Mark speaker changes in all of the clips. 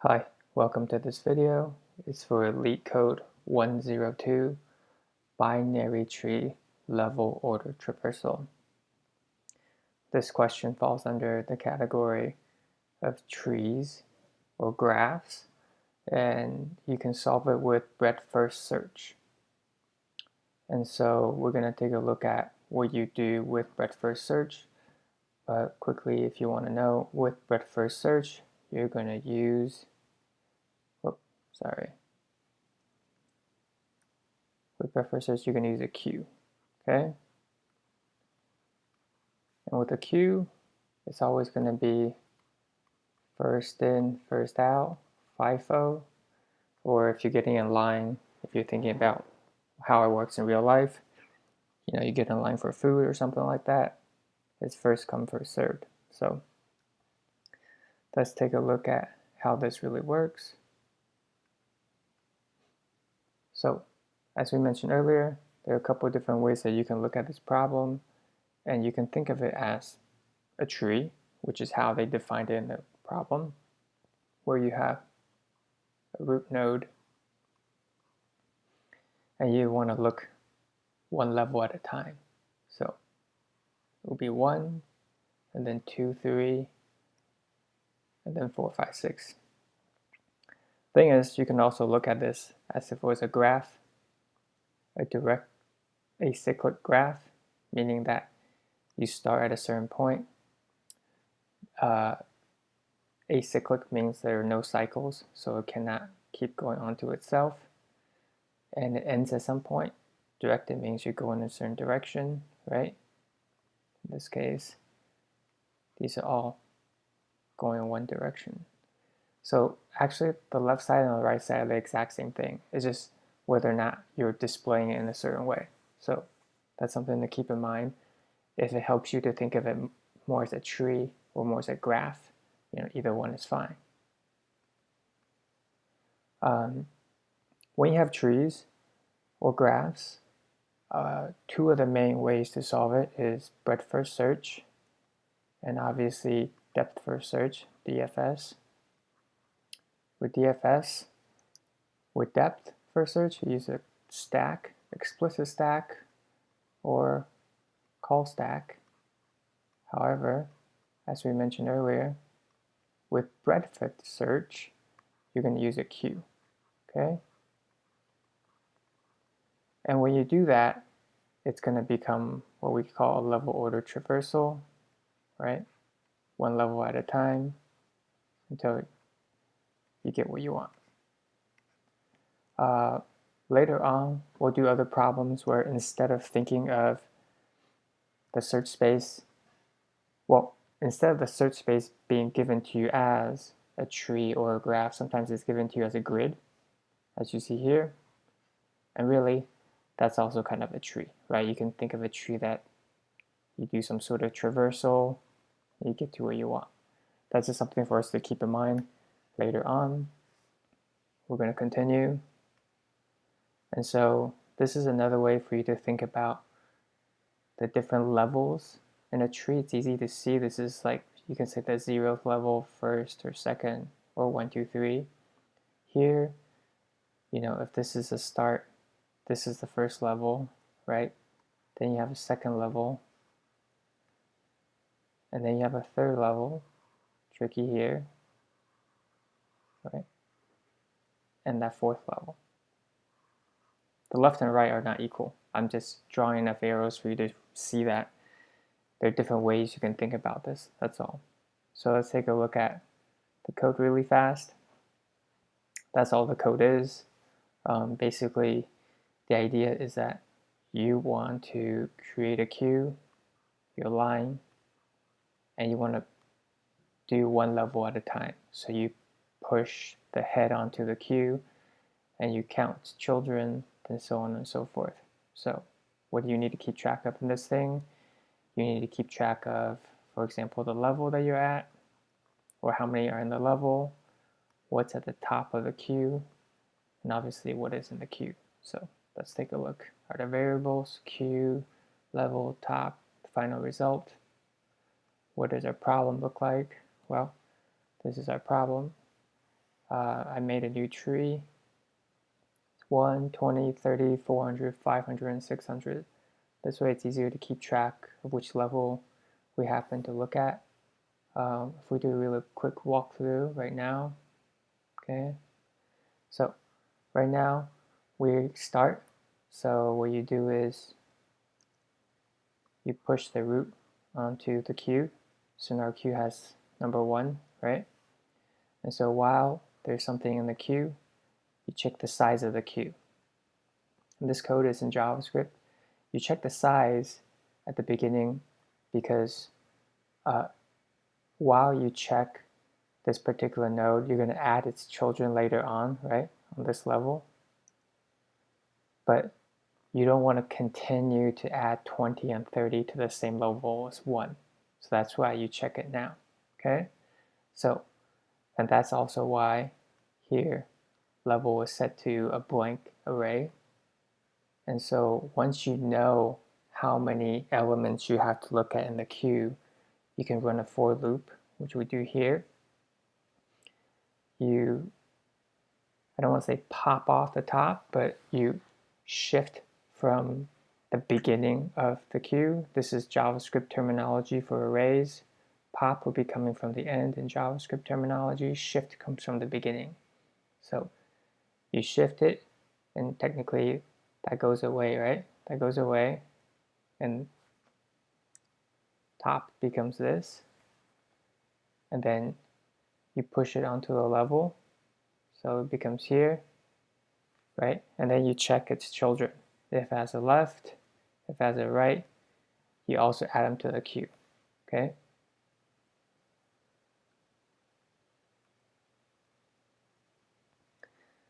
Speaker 1: Hi, welcome to this video. It's for Leetcode 102 binary tree level order traversal. This question falls under the category of trees or graphs, and you can solve it with breadth first search. And so we're going to take a look at what you do with breadth first search. But quickly, if you want to know, with breadth first search, you're going to use with breadth first search, you're going to use a queue, okay? And with a queue, it's always going to be first in, first out, FIFO, or if you're getting in line, if you're thinking about how it works in real life, you get in line for food or something like that, it's first come, first served. So let's take a look at how this really works. So as we mentioned earlier, there are a couple of different ways that you can look at this problem, and you can think of it as a tree, which is how they defined it in the problem, where you have a root node and you want to look one level at a time. So it will be 1, and then 2, 3, and then 4, 5, 6. Thing is, you can also look at this as if it was a graph, a direct acyclic graph, meaning that you start at a certain point. Acyclic means there are no cycles, so it cannot keep going on to itself, and it ends at some point. Directed means you go in a certain direction, right? In this case, these are all going in one direction. So actually, the left side and the right side are the exact same thing. It's just whether or not you're displaying it in a certain way. So that's something to keep in mind. If it helps you to think of it more as a tree or more as a graph, either one is fine. When you have trees or graphs, two of the main ways to solve it is breadth first search and obviously depth first search, DFS. With DFS, with depth first search, you use a stack, explicit stack, or call stack. However, as we mentioned earlier, with breadth first search, you're going to use a queue, okay? And when you do that, it's going to become what we call a level order traversal, right? One level at a time until you get what you want. Later on, we'll do other problems where instead of thinking of the search space, instead of the search space being given to you as a tree or a graph, sometimes it's given to you as a grid, as you see here. And really, that's also kind of a tree, right? You can think of a tree that you do some sort of traversal, and you get to where you want. That's just something for us to keep in mind later on. We're going to continue. And so this is another way for you to think about the different levels in a tree. It's easy to see. This is like, you can say the 0th level, first or second, or 1, 2, 3. Here, if this is a start, this is the first level, right? Then you have a second level, and then you have a third level, tricky here, right? And that fourth level. The left and right are not equal. I'm just drawing enough arrows for you to see that there are different ways you can think about this, that's all. So let's take a look at the code really fast. That's all the code is. Basically, the idea is that you want to create a queue, your line, and you want to do one level at a time. So you push the head onto the queue, and you count children, and so on and so forth. So what do you need to keep track of in this thing? You need to keep track of, for example, the level that you're at, or how many are in the level, what's at the top of the queue, and obviously what is in the queue. So let's take a look. Are the variables, queue, level, top, the final result? What does our problem look like? Well, this is our problem. I made a new tree. 1, 20, 30, 400, 500, and 600. This way it's easier to keep track of which level we happen to look at. If we do a really quick walkthrough right now, okay? So right now we start. So what you do is you push the root onto the queue. So now our queue has number 1, right? And so while there's something in the queue, you check the size of the queue. And this code is in JavaScript. You check the size at the beginning because while you check this particular node, you're going to add its children later on, right, on this level. But you don't want to continue to add 20 and 30 to the same level as 1. So that's why you check it now, okay? So, and that's also why here level is set to a blank array. And so once you know how many elements you have to look at in the queue, you can run a for loop, which we do here. I don't want to say pop off the top, but you shift from the beginning of the queue. This is JavaScript terminology for arrays. Pop will be coming from the end in JavaScript terminology. Shift comes from the beginning. So you shift it, and technically that goes away, right? That goes away, and top becomes this. And then you push it onto a level. So it becomes here, right? And then you check its children. If it has a left, if it has a right, you also add them to the queue, okay?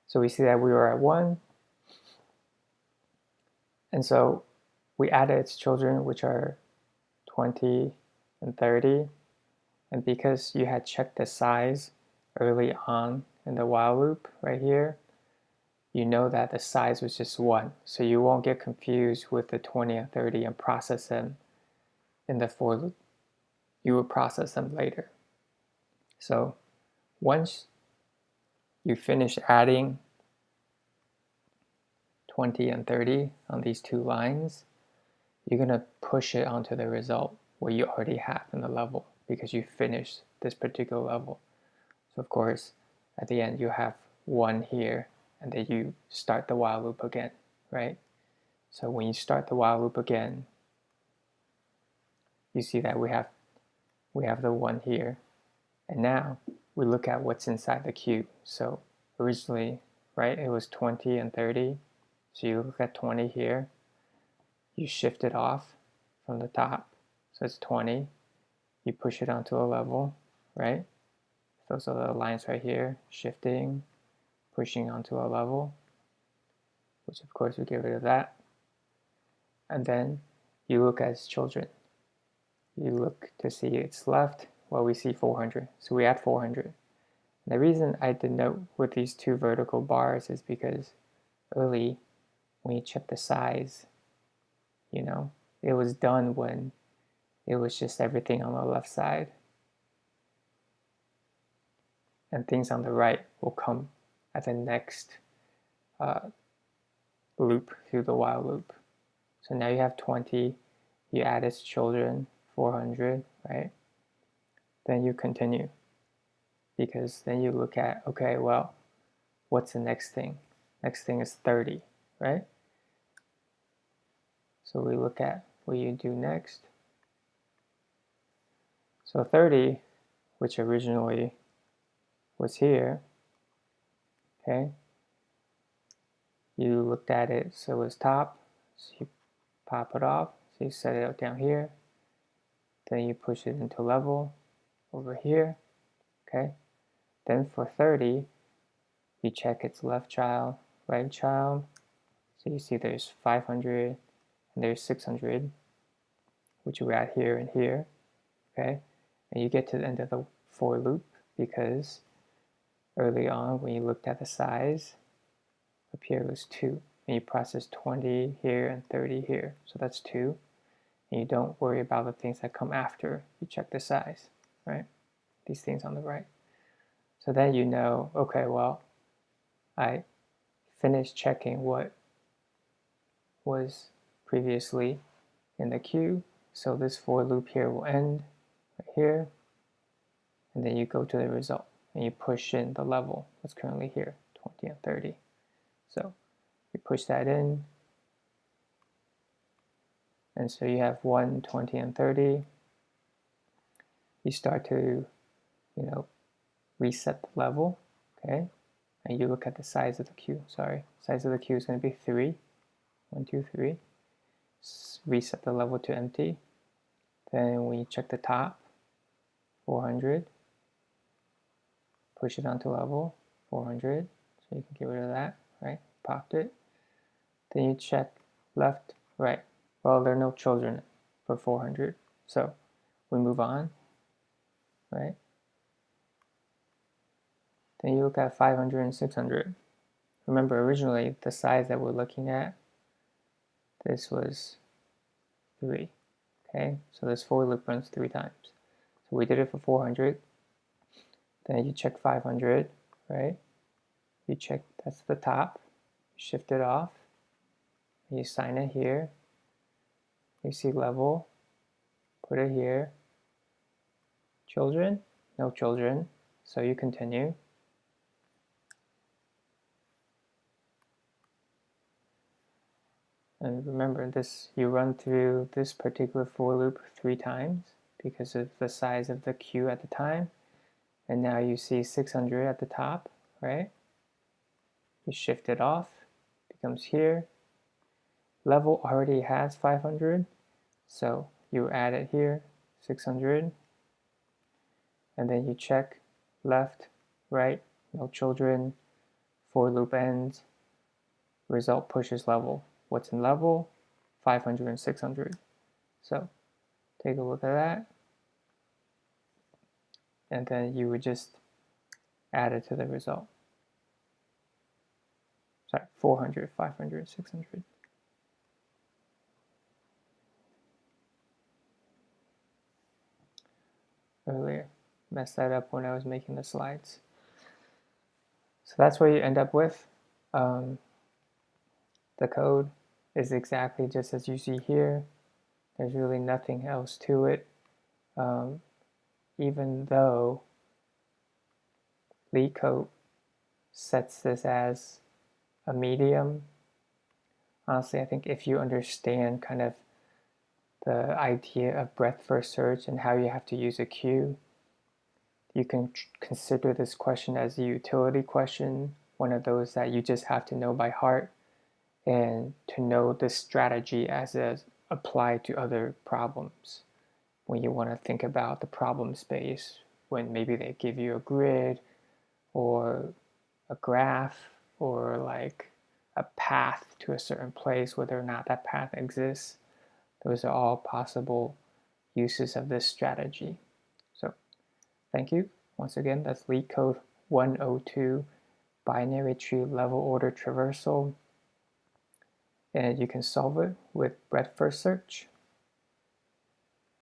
Speaker 1: So we see that we were at 1. And so we added its children, which are 20 and 30. And because you had checked the size early on in the while loop right here, you know that the size was just 1. So you won't get confused with the 20 and 30 and process them in the for loop. You will process them later. So once you finish adding 20 and 30 on these 2 lines, you're going to push it onto the result what you already have in the level because you finished this particular level. So of course, at the end you have 1 here, and then you start the while loop again, right? So when you start the while loop again, you see that we have the 1 here, and now we look at what's inside the queue. So originally, right, it was 20 and 30. So you look at 20 here, you shift it off from the top, so it's 20. You push it onto a level, right? Those are the lines right here, shifting, pushing onto a level, which of course we get rid of that. And then you look at its children. You look to see its left, well, we see 400, so we add 400. And the reason I denote with these 2 vertical bars is because early, when you check the size, you know, it was done when it was just everything on the left side. And things on the right will come at the next loop through the while loop. So now you have 20, you add its children, 400, right? Then you continue. Because then you look at, okay, well, what's the next thing? Next thing is 30, right? So we look at what you do next. So 30, which originally was here, okay? You looked at it, so it was top, so you pop it off, so you set it down here, then you push it into level over here, okay? Then for 30, you check its left child, right child, so you see there's 500 and there's 600, which we add here and here, okay? And you get to the end of the for loop because early on when you looked at the size, up here was 2, and you process 20 here and 30 here, so that's 2, and you don't worry about the things that come after you check the size, right? These things on the right. So then you know, okay, well, I finished checking what was previously in the queue. So this for loop here will end right here. And then you go to the result and you push in the level that's currently here, 20 and 30. So you push that in. And so you have 1, 20, and 30. You start to, reset the level, okay? And you look at the size of the queue, size of the queue is going to be 3. 1, 2, 3. Reset the level to empty. Then we check the top, 400. Push it onto level, 400. So you can get rid of that, right? Popped it. Then you check left, right. Well, there are no children for 400. So we move on, right? Then you look at 500 and 600. Remember, originally, the size that we're looking at, this was 3, okay? So this for loop runs 3 times. So we did it for 400. Then you check 500, right? You check, that's the top. Shift it off. You sign it here. You see level. Put it here. Children? No children. So you continue. And remember this, you run through this particular for loop 3 times because of the size of the queue at the time. And now you see 600 at the top, right? You shift it off, becomes here. Level already has 500, so you add it here, 600. And then you check left, right, no children, for loop ends, result pushes level. What's in level? 500 and 600. So take a look at that. And then you would just add it to the result. Sorry, 400, 500, 600. Earlier, messed that up when I was making the slides. So that's what you end up with. The code is exactly just as you see here. There's really nothing else to it. Even though Leetcode sets this as a medium, honestly, I think if you understand kind of the idea of breadth first search and how you have to use a queue, you can consider this question as a utility question, one of those that you just have to know by heart and to know this strategy as applied to other problems. When you want to think about the problem space, when maybe they give you a grid or a graph or like a path to a certain place, whether or not that path exists, those are all possible uses of this strategy. So thank you. Once again, that's Leetcode 102, binary tree level order traversal. And you can solve it with breadth first search.